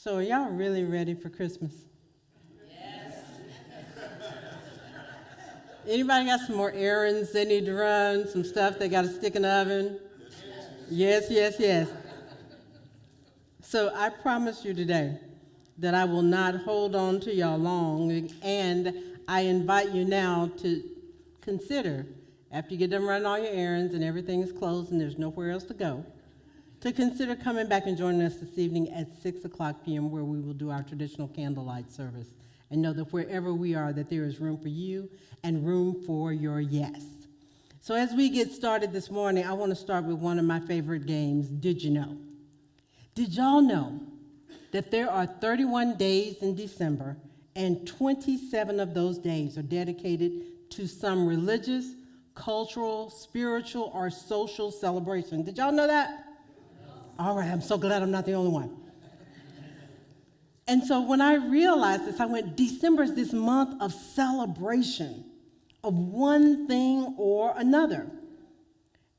So are y'all really ready for Christmas? Anybody got some more errands they need to run, some stuff they got to stick in the oven? Yes, yes, yes. So I promise you today that I will not hold on to y'all long, and I invite you now to consider, after you get done running all your errands and everything is closed and there's nowhere else to go, to consider coming back and joining us this evening at 6 o'clock p.m. where we will do our traditional candlelight service. And know that wherever we are, that there is room for you and room for your yes. So as we get started this morning, I want to start with one of my favorite games, Did You Know? Did y'all know that there are 31 days in December and 27 of those days are dedicated to some religious, cultural, spiritual, or social celebration? Did y'all know that? All right, I'm so glad I'm not the only one. And so when I realized this, I went, December is this month of celebration of one thing or another.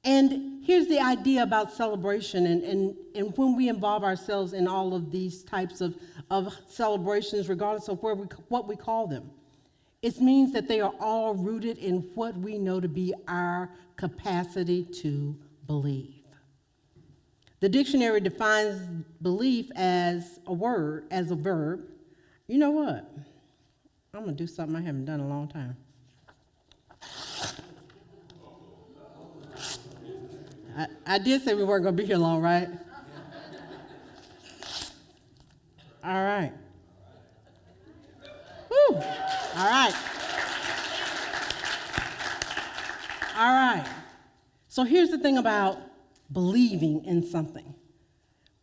And here's the idea about celebration, and when we involve ourselves in all of these types of celebrations, regardless of what we call them, it means that they are all rooted in what we know to be our capacity to believe. The dictionary defines belief as a word, as a verb. You know what? I'm going to do something I haven't done in a long time. I did say we weren't going to be here long, right? All right. Woo! All right. All right. So here's the thing about believing in something.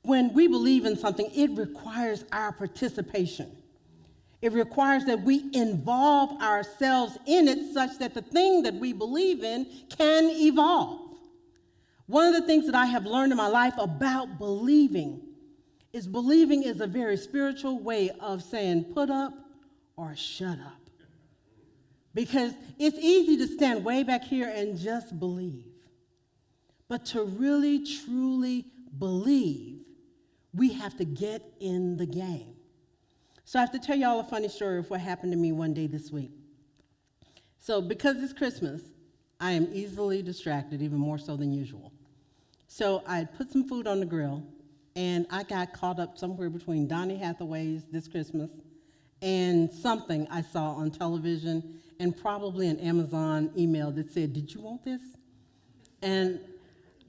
When we believe in something, it requires our participation. It requires that we involve ourselves in it such that the thing that we believe in can evolve. One of the things that I have learned in my life about believing is a very spiritual way of saying put up or shut up. Because it's easy to stand way back here and just believe. But to really, truly believe, we have to get in the game. So I have to tell y'all a funny story of what happened to me one day this week. So because it's Christmas, I am easily distracted, even more so than usual. So I put some food on the grill, and I got caught up somewhere between Donny Hathaway's This Christmas and something I saw on television and probably an Amazon email that said, "Did you want this?" And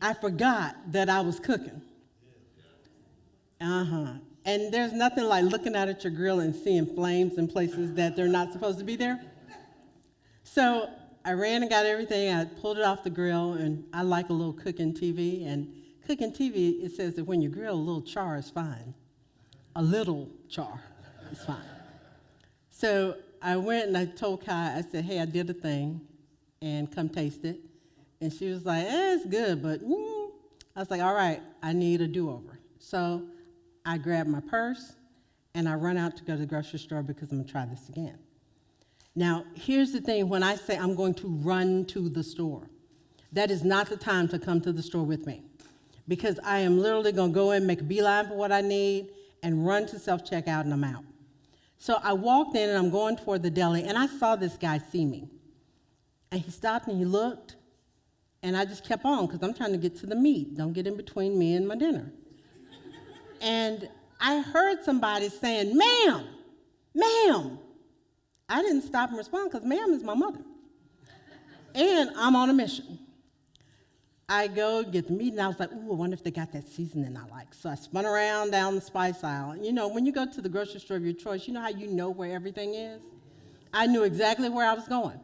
I forgot that I was cooking. And there's nothing like looking out at your grill and seeing flames in places that they're not supposed to be there. So I ran and got everything. I pulled it off the grill, and I like a little cooking TV. And cooking TV, it says that when you grill, a little char is fine. A little char is fine. So I went and I told Kai, I said, "Hey, I did a thing, and come taste it." And she was like, "It's good, but I was like, "All right, I need a do-over." So I grabbed my purse, and I run out to go to the grocery store because I'm going to try this again. Now, here's the thing. When I say I'm going to run to the store, that is not the time to come to the store with me because I am literally going to go in, make a beeline for what I need, and run to self-checkout, and I'm out. So I walked in, and I'm going toward the deli, and I saw this guy see me. And he stopped, and he looked. And I just kept on because I'm trying to get to the meat. Don't get in between me and my dinner. And I heard somebody saying, "Ma'am, ma'am." I didn't stop and respond because ma'am is my mother. And I'm on a mission. I go get the meat, and I was like, "Ooh, I wonder if they got that seasoning I like." So I spun around down the spice aisle. You know, when you go to the grocery store of your choice, you know how you know where everything is? I knew exactly where I was going.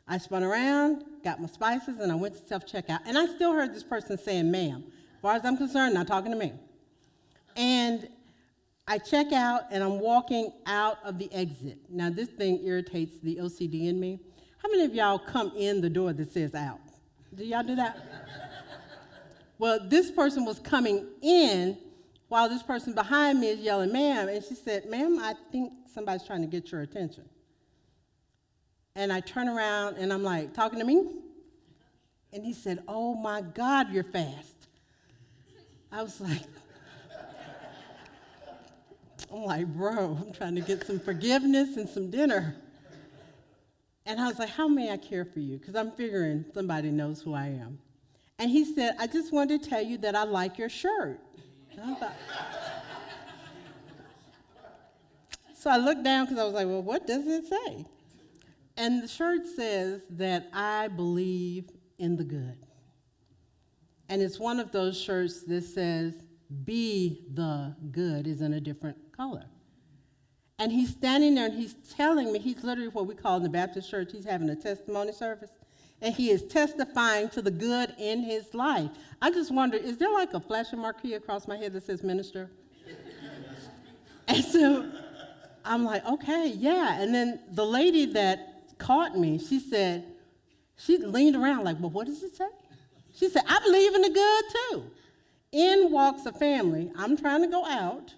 I spun around, got my spices, and I went to self-checkout. And I still heard this person saying, "Ma'am." As far as I'm concerned, not talking to me. And I check out, and I'm walking out of the exit. Now, this thing irritates the OCD in me. How many of y'all come in the door that says out? Do y'all do that? Well, this person was coming in while this person behind me is yelling, "Ma'am." And she said, "Ma'am, I think somebody's trying to get your attention." And I turn around, and I'm like, "Talking to me?" And he said, "Oh, my God, you're fast." I was like, I'm like, bro, I'm trying to get some forgiveness and some dinner. And I was like, how may I care for you? Because I'm figuring somebody knows who I am. And he said, I just wanted to tell you that I like your shirt. And I thought, so I looked down because I was like, well, what does it say? And the shirt says that I believe in the good. And it's one of those shirts that says, be the good is in a different color. And he's standing there and he's telling me, he's literally what we call in the Baptist church, he's having a testimony service. And he is testifying to the good in his life. I just wonder, is there like a flashing marquee across my head that says minister? And so I'm like, okay, yeah. And then the lady that caught me, she leaned around like, well, what does it say? She said, I believe in the good too. In walks a family. I'm trying to go out.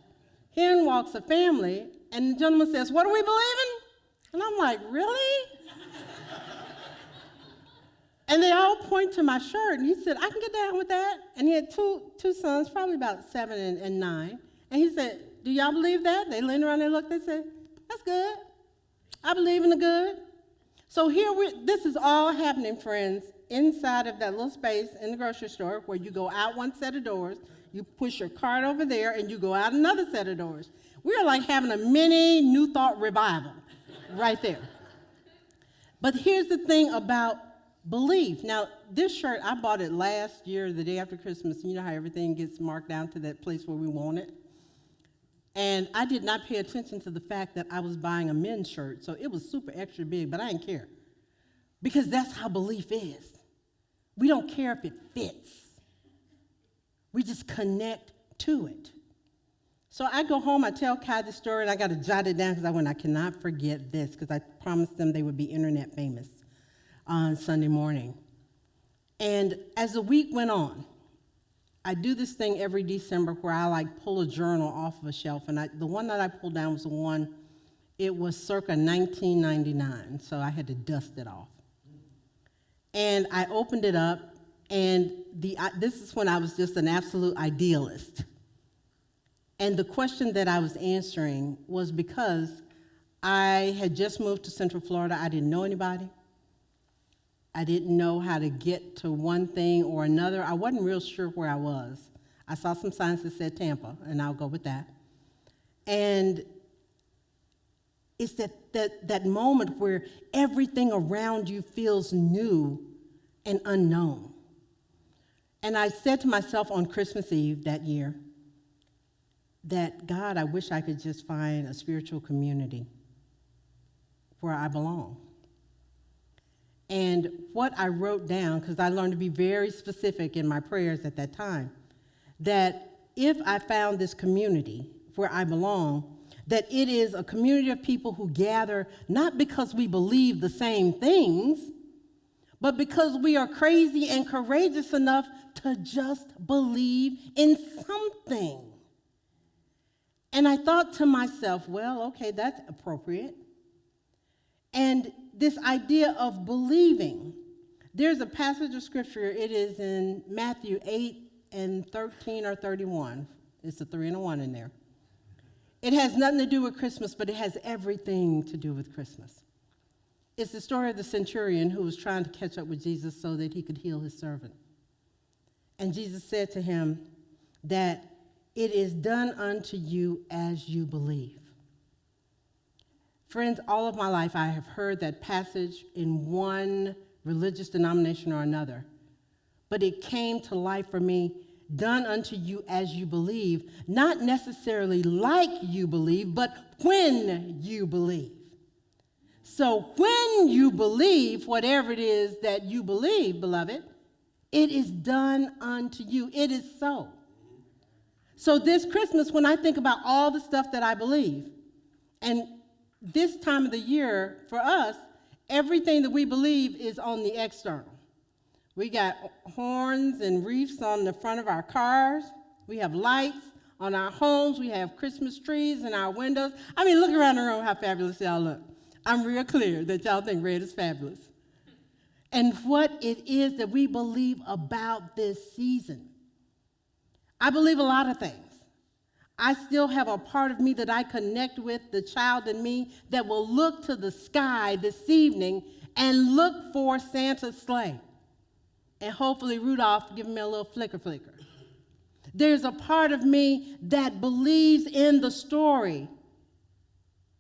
In walks a family. And the gentleman says, what do we believe in? And I'm like, really? And they all point to my shirt. And he said, I can get down with that. And he had two sons, probably about 7 and 9. And he said, do y'all believe that? They leaned around and looked. They said, that's good. I believe in the good. So this is all happening, friends, inside of that little space in the grocery store where you go out one set of doors, you push your cart over there, and you go out another set of doors. We're like having a mini New Thought revival right there. But here's the thing about belief. Now, this shirt, I bought it last year, the day after Christmas. You know how everything gets marked down to that place where we want it? And I did not pay attention to the fact that I was buying a men's shirt, so it was super extra big, but I didn't care. Because that's how belief is. We don't care if it fits. We just connect to it. So I go home, I tell Kai the story, and I got to jot it down because I cannot forget this, because I promised them they would be internet famous on Sunday morning. And as the week went on, I do this thing every December where I pull a journal off of a shelf, and the one that I pulled down was the one, it was circa 1999, so I had to dust it off. And I opened it up, and this is when I was just an absolute idealist. And the question that I was answering was because I had just moved to Central Florida. I didn't know anybody. I didn't know how to get to one thing or another. I wasn't real sure where I was. I saw some signs that said Tampa, and I'll go with that. And it's that moment where everything around you feels new and unknown. And I said to myself on Christmas Eve that year that, God, I wish I could just find a spiritual community where I belong. And what I wrote down, because I learned to be very specific in my prayers at that time, that if I found this community where I belong, that it is a community of people who gather not because we believe the same things, but because we are crazy and courageous enough to just believe in something. And I thought to myself, well, okay, that's appropriate. And this idea of believing, there's a passage of scripture, it is in Matthew 8 and 13 or 31. It's a 3 and a 1 in there. It has nothing to do with Christmas, but it has everything to do with Christmas. It's the story of the centurion who was trying to catch up with Jesus so that he could heal his servant. And Jesus said to him that it is done unto you as you believe. Friends, all of my life I have heard that passage in one religious denomination or another, but it came to life for me, done unto you as you believe, not necessarily like you believe, but when you believe. So when you believe whatever it is that you believe, beloved, it is done unto you. It is so. So this Christmas, when I think about all the stuff that I believe, and this time of the year, for us, everything that we believe is on the external. We got horns and wreaths on the front of our cars. We have lights on our homes. We have Christmas trees in our windows. I mean, look around the room how fabulous y'all look. I'm real clear that y'all think red is fabulous. And what it is that we believe about this season. I believe a lot of things. I still have a part of me that I connect with, the child in me, that will look to the sky this evening and look for Santa's sleigh. And hopefully Rudolph giving me a little flicker. There's a part of me that believes in the story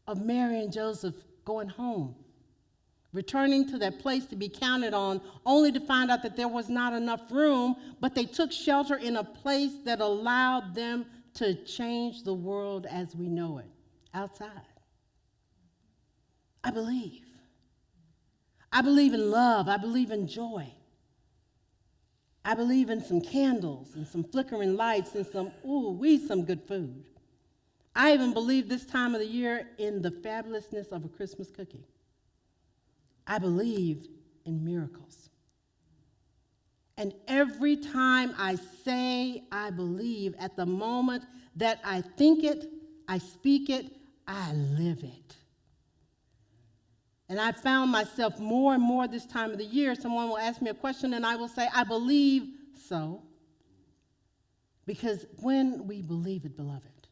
of Mary and Joseph going home, returning to that place to be counted on, only to find out that there was not enough room, but they took shelter in a place that allowed them to change the world as we know it, outside. I believe. I believe in love. I believe in joy. I believe in some candles and some flickering lights and some good food. I even believe this time of the year in the fabulousness of a Christmas cookie. I believe in miracles. And every time I say I believe, at the moment that I think it, I speak it, I live it. And I found myself more and more this time of the year, someone will ask me a question and I will say, I believe so. Because when we believe it, beloved,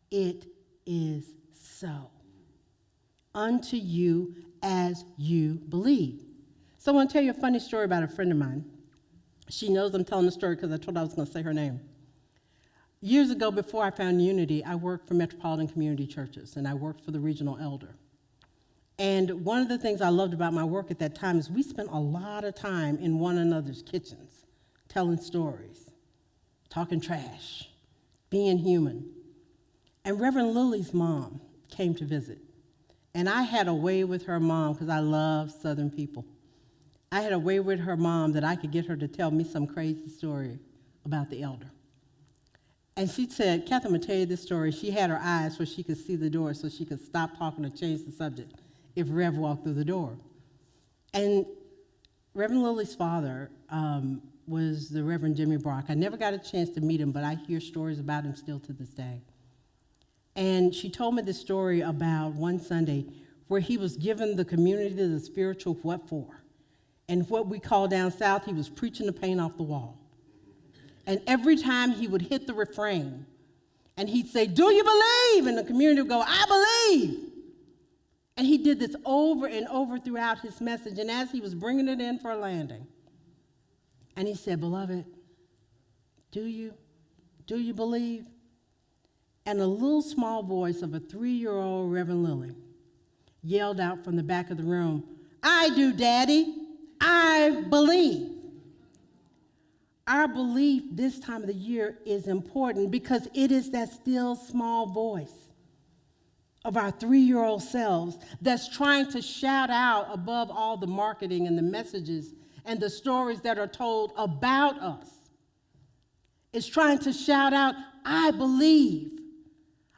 it is so. Unto you as you believe. So I want to tell you a funny story about a friend of mine. She knows I'm telling the story because I told her I was going to say her name. Years ago, before I found Unity, I worked for Metropolitan Community Churches, and I worked for the regional elder. And one of the things I loved about my work at that time is we spent a lot of time in one another's kitchens, telling stories, talking trash, being human. And Reverend Lily's mom came to visit. And I had a way with her mom, because I love Southern people. I had a way with her mom that I could get her to tell me some crazy story about the elder. And she said, Catherine, I'm going to tell you this story. She had her eyes where she could see the door so she could stop talking or change the subject if Rev walked through the door. And Reverend Lily's father was the Reverend Jimmy Brock. I never got a chance to meet him, but I hear stories about him still to this day. And she told me this story about one Sunday where he was giving the community the spiritual what for. And what we call down south, he was preaching the paint off the wall. And every time he would hit the refrain, and he'd say, do you believe? And the community would go, I believe. And he did this over and over throughout his message. And as he was bringing it in for a landing, and he said, beloved, do you believe? And a little small voice of a 3-year-old Reverend Lily yelled out from the back of the room, I do, Daddy. I believe. Our belief this time of the year is important because it is that still small voice of our 3-year-old selves that's trying to shout out above all the marketing and the messages and the stories that are told about us. It's trying to shout out, I believe.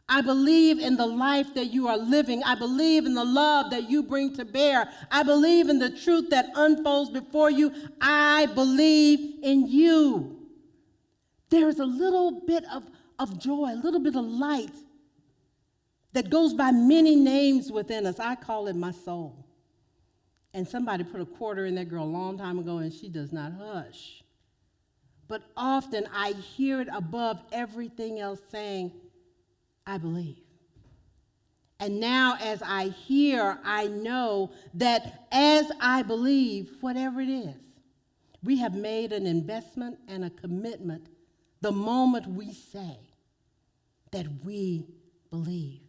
I believe in the life that you are living. I believe in the love that you bring to bear. I believe in the truth that unfolds before you. I believe in you. There is a little bit of joy, a little bit of light that goes by many names within us. I call it my soul. And somebody put a quarter in that girl a long time ago, and she does not hush. But often I hear it above everything else saying, I believe. And now as I hear, I know that as I believe, whatever it is, we have made an investment and a commitment the moment we say that we believe.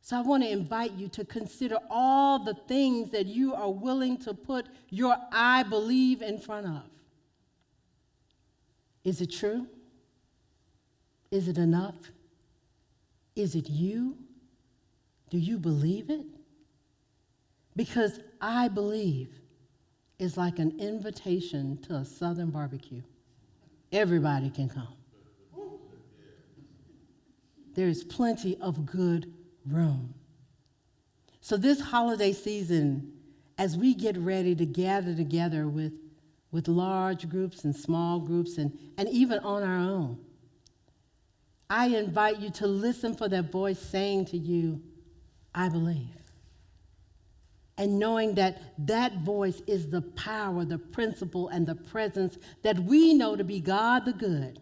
So I want to invite you to consider all the things that you are willing to put your I believe in front of. Is it true? Is it enough? Is it you? Do you believe it? Because I believe is like an invitation to a Southern barbecue. Everybody can come. There is plenty of good room. So this holiday season, as we get ready to gather together with large groups and small groups and even on our own, I invite you to listen for that voice saying to you, I believe. And knowing that that voice is the power, the principle, and the presence that we know to be God the good,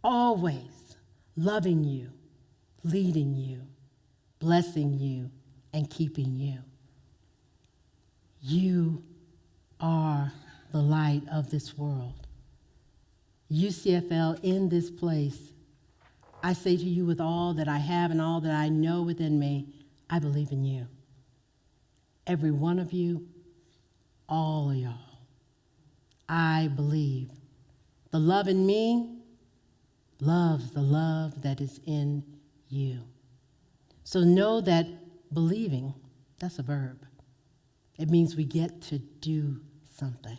always loving you, leading you, blessing you, and keeping you. You are the light of this world. UCFL, in this place, I say to you with all that I have and all that I know within me, I believe in you. Every one of you, all of y'all. I believe. The love in me loves the love that is in you. So know that believing, that's a verb. It means we get to do something.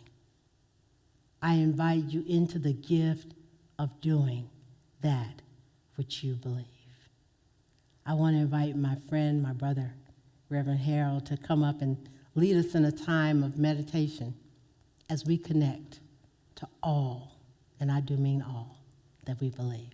I invite you into the gift of doing that which you believe. I want to invite my friend, my brother, Reverend Harold, to come up and lead us in a time of meditation as we connect to all, and I do mean all, that we believe.